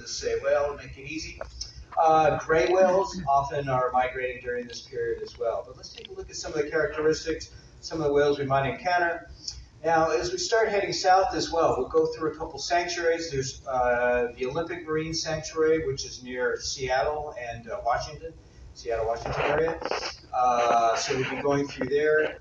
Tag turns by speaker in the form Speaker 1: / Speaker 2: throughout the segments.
Speaker 1: just say, well, make it easy. Gray whales often are migrating during this period as well. But let's take a look at some of the characteristics, some of the whales we might encounter. Now, as we start heading south as well, we'll go through a couple sanctuaries. There's the Olympic Marine Sanctuary, which is near Seattle and Washington, Seattle, Washington area. So we'll be going through there.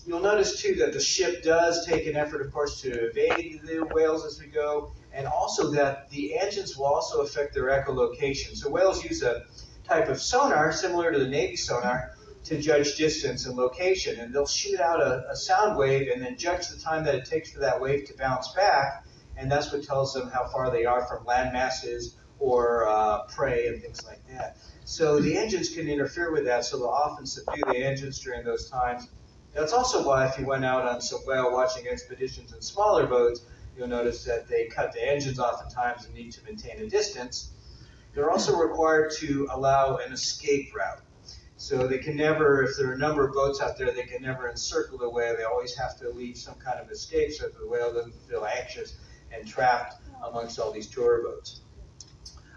Speaker 1: You'll notice, too, that the ship does take an effort, of course, to evade the whales as we go, and also that the engines will also affect their echolocation. So whales use a type of sonar, similar to the Navy sonar, to judge distance and location. And they'll shoot out a sound wave and then judge the time that it takes for that wave to bounce back, and that's what tells them how far they are from land masses or prey and things like that. So the engines can interfere with that, so they'll often subdue the engines during those times. That's also why if you went out on some whale watching expeditions in smaller boats, you'll notice that they cut the engines oftentimes and need to maintain a distance. They're also required to allow an escape route. So they can never, if there are a number of boats out there, they can never encircle the whale. They always have to leave some kind of escape so that the whale doesn't feel anxious and trapped amongst all these tour boats.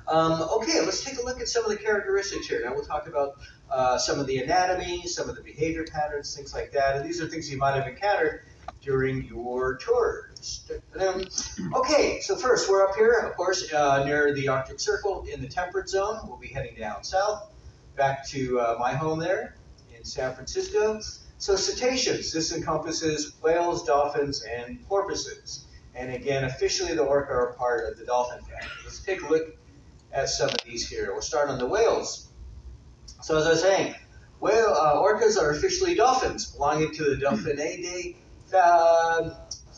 Speaker 1: Okay, let's take a look at some of the characteristics here. Now we'll talk about some of the anatomy, some of the behavior patterns, things like that. And these are things you might have encountered during your tours. Okay, so first we're up here, of course, near the Arctic Circle in the temperate zone. We'll be heading down south, back to my home there in San Francisco. So cetaceans, this encompasses whales, dolphins, and porpoises. And again, officially the orca are part of the dolphin family. Let's take a look at some of these here. We'll start on the whales. So as I was saying, orcas are officially dolphins, belonging to the Delphinidae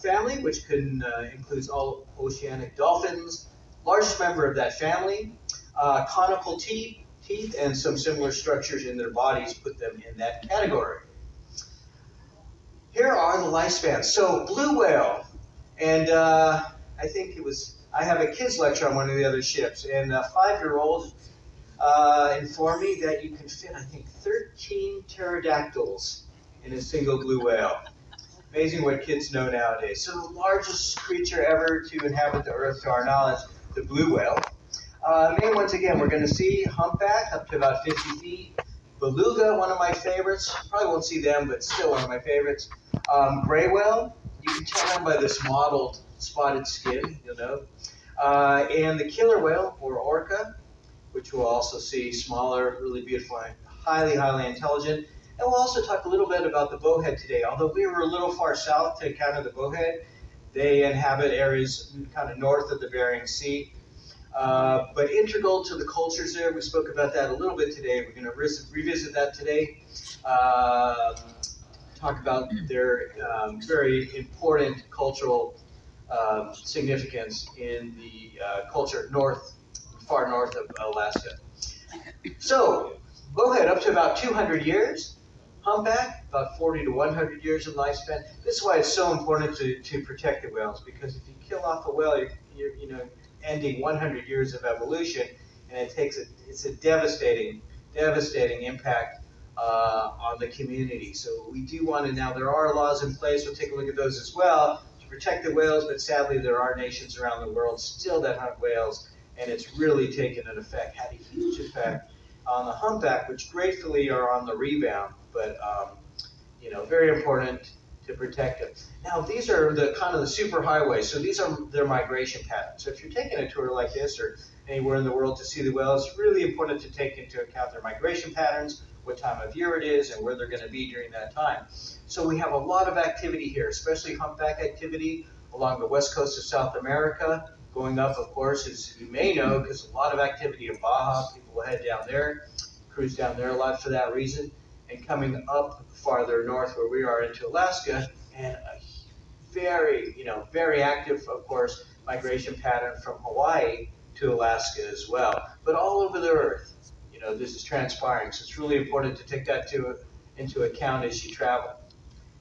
Speaker 1: family, which includes all oceanic dolphins. Largest member of that family, conical teeth, and some similar structures in their bodies put them in that category. Here are the lifespans. So blue whale, and I have a kids lecture on one of the other ships, and a 5-year-old informed me that you can fit, I think, 13 pterodactyls in a single blue whale. Amazing what kids know nowadays. So the largest creature ever to inhabit the Earth, to our knowledge, the blue whale. Main ones, again, we're going to see humpback, up to about 50 feet. Beluga, one of my favorites. Probably won't see them, but still one of my favorites. Gray whale, you can tell them by this mottled spotted skin, you'll know. And the killer whale, or orca, which we'll also see, smaller, really beautiful, highly, highly intelligent. And we'll also talk a little bit about the bowhead today. Although we were a little far south to encounter the bowhead, they inhabit areas kind of north of the Bering Sea. But integral to the cultures there, we spoke about that a little bit today. We're going to revisit that today. Talk about their very important cultural significance in the culture far north of Alaska. So, bowhead up to about 200 years. Humpback, about 40 to 100 years in lifespan. This is why it's so important to protect the whales, because if you kill off a whale, you're ending 100 years of evolution, and it's a devastating impact on the community. So we do want to, now there are laws in place, we'll take a look at those as well, to protect the whales, but sadly there are nations around the world still that hunt whales, and it's really taken an effect, had a huge effect on the humpback, which gratefully are on the rebound, but very important to protect it. Now these are the kind of the super highways, so these are their migration patterns. So if you're taking a tour like this or anywhere in the world to see the whales, it's really important to take into account their migration patterns, what time of year it is, and where they're going to be during that time. So we have a lot of activity here, especially humpback activity along the west coast of South America. Going up, of course, as you may know, because a lot of activity in Baja, people will head down there, cruise down there a lot for that reason. And coming up farther north where we are into Alaska, and a very active, of course, migration pattern from Hawaii to Alaska as well. But all over the Earth, this is transpiring. So it's really important to take that into account as you travel.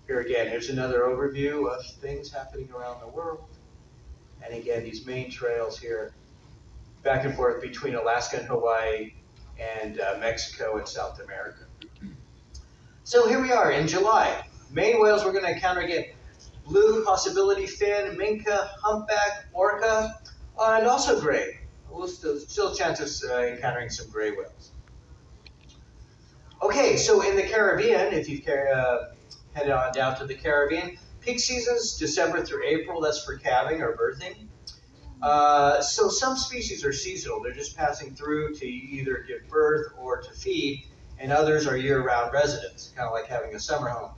Speaker 1: Here again, here's another overview of things happening around the world. And again, these main trails here, back and forth between Alaska and Hawaii and Mexico and South America. So here we are in July. Main whales we're going to encounter again. Blue, possibility fin, minke, humpback, orca. And also gray. We'll still chances encountering some gray whales. Okay, so in the Caribbean, if you've headed on down to the Caribbean, peak seasons December through April. That's for calving or birthing. So some species are seasonal. They're just passing through to either give birth or to feed, and others are year-round residents, kind of like having a summer home.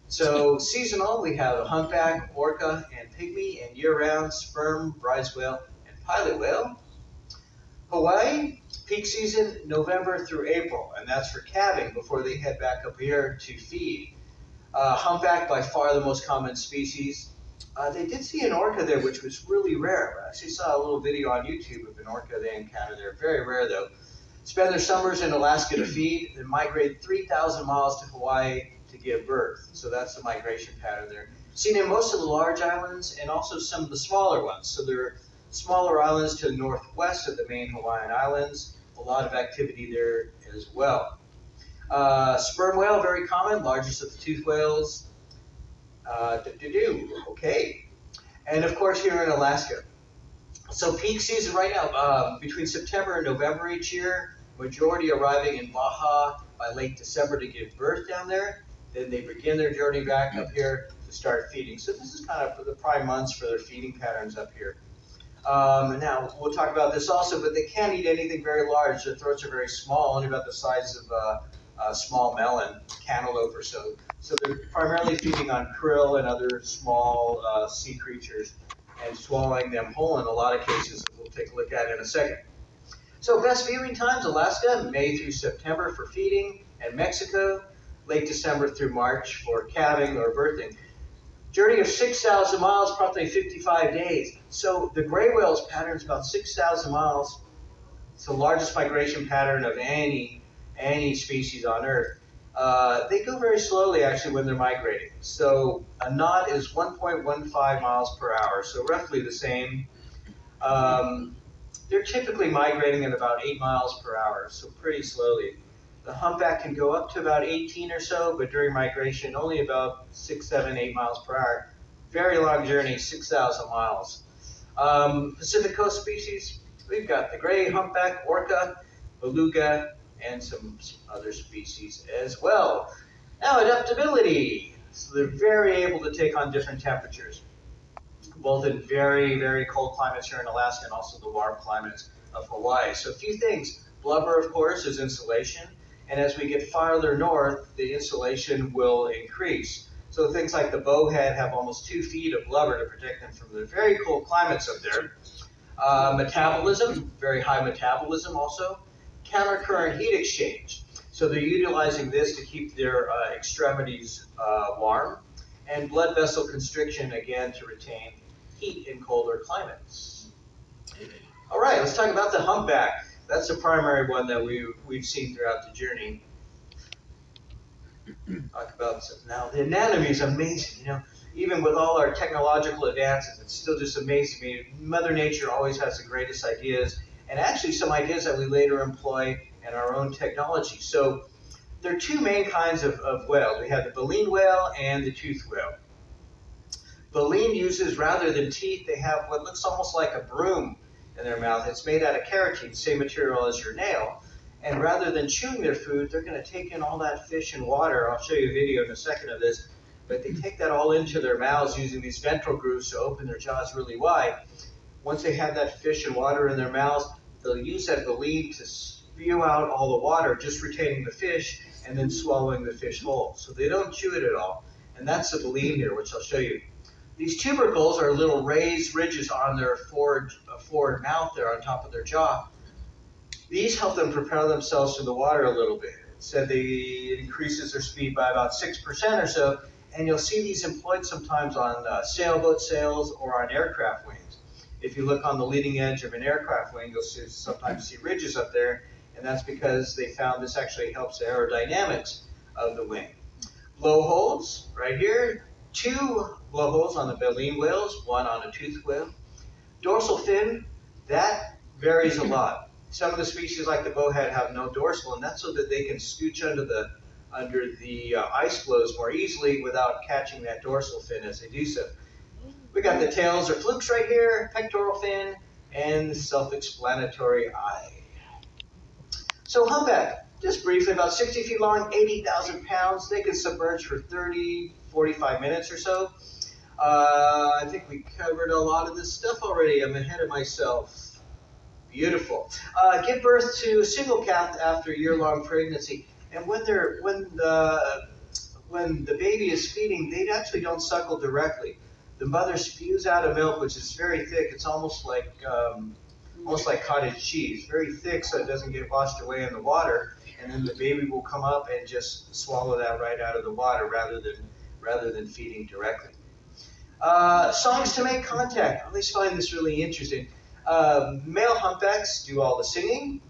Speaker 1: So seasonal, we have humpback, orca, and pygmy, and year-round sperm, bryce whale, and pilot whale. Hawaii, peak season November through April, and that's for calving before they head back up here to feed. Humpback, by far the most common species. They did see an orca there, which was really rare. I actually saw a little video on YouTube of an orca they encountered there. Very rare, though. Spend their summers in Alaska to feed, then migrate 3,000 miles to Hawaii to give birth. So that's the migration pattern there. Seen in most of the large islands and also some of the smaller ones. So there are smaller islands to the northwest of the main Hawaiian Islands. A lot of activity there as well. Sperm whale, very common, largest of the toothed whales. Okay. And of course here in Alaska. So peak season right now, between September and November each year, majority arriving in Baja by late December to give birth down there. Then they begin their journey back up here to start feeding. So this is kind of the prime months for their feeding patterns up here. Now, we'll talk about this also, but they can't eat anything very large. Their throats are very small, only about the size of a small melon, cantaloupe or so. So they're primarily feeding on krill and other small sea creatures and swallowing them whole in a lot of cases that we'll take a look at in a second. So best viewing times, Alaska, May through September for feeding, and Mexico, late December through March for calving or birthing. Journey of 6,000 miles, probably 55 days. So the gray whale's pattern is about 6,000 miles. It's the largest migration pattern of any species on Earth. They go very slowly, actually, when they're migrating. So a knot is 1.15 miles per hour, so roughly the same. They're typically migrating at about 8 miles per hour, so pretty slowly. The humpback can go up to about 18 or so, but during migration, only about 6, 7, 8 miles per hour. Very long journey, 6,000 miles. Pacific Coast species, we've got the gray humpback, orca, beluga, and some other species as well. Now, adaptability. So they're very able to take on different temperatures, both in very, very cold climates here in Alaska and also the warm climates of Hawaii. So a few things. Blubber, of course, is insulation. And as we get farther north, the insulation will increase. So things like the bowhead have almost 2 feet of blubber to protect them from the very cold climates up there. Metabolism, very high metabolism also. Countercurrent heat exchange. So they're utilizing this to keep their extremities warm. And blood vessel constriction, again, to retain heat in colder climates. All right, let's talk about the humpback. That's the primary one that we've seen throughout the journey. Talk about now the anatomy is amazing. Even with all our technological advances, it's still just amazing to me. Mother Nature always has the greatest ideas, and actually some ideas that we later employ in our own technology. So there are 2 main kinds of whales. We have the baleen whale and the toothed whale. Baleen uses, rather than teeth, they have what looks almost like a broom in their mouth. It's made out of keratin, same material as your nail. And rather than chewing their food, they're going to take in all that fish and water. I'll show you a video in a second of this. But they take that all into their mouths using these ventral grooves to open their jaws really wide. Once they have that fish and water in their mouths, they'll use that baleen to spew out all the water, just retaining the fish and then swallowing the fish whole. So they don't chew it at all. And that's the baleen here, which I'll show you. These tubercles are little raised ridges on their forward mouth there on top of their jaw. These help them propel themselves through the water a little bit. It said it increases their speed by about 6% or so, and you'll see these employed sometimes on sailboat sails or on aircraft wings. If you look on the leading edge of an aircraft wing, you'll sometimes see ridges up there, and that's because they found this actually helps the aerodynamics of the wing. Blowholes, right here. 2 blowholes on the baleen whales, 1 on a toothed whale. Dorsal fin, that varies a lot. Some of the species like the bowhead have no dorsal, and that's so that they can scooch under the ice floes more easily without catching that dorsal fin as they do so. We got the tails or flukes right here, pectoral fin, and the self-explanatory eye. So humpback, just briefly, about 60 feet long, 80,000 pounds. They can submerge for 30, 45 minutes or so. I think we covered a lot of this stuff already. I'm ahead of myself. Beautiful. Give birth to a single calf after a year-long pregnancy. And when the baby is feeding, they actually don't suckle directly. The mother spews out a milk which is very thick. It's almost like cottage cheese, very thick, so it doesn't get washed away in the water. And then the baby will come up and just swallow that right out of the water rather than feeding directly. Songs to make contact. I always find this really interesting. Male humpbacks do all the singing.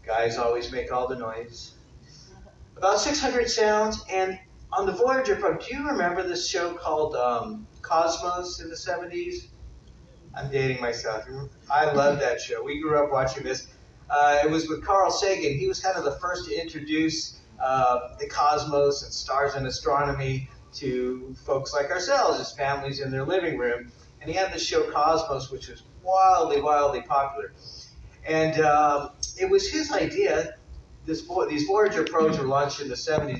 Speaker 1: Guys always make all the noise. About 600 sounds. And on the Voyager program, do you remember this show called Cosmos in the 70s? I'm dating myself. I love that show. We grew up watching this. It was with Carl Sagan. He was kind of the first to introduce the cosmos and stars and astronomy to folks like ourselves as families in their living room. And he had this show Cosmos, which was wildly, wildly popular. And it was his idea. These Voyager probes were launched in the 70s.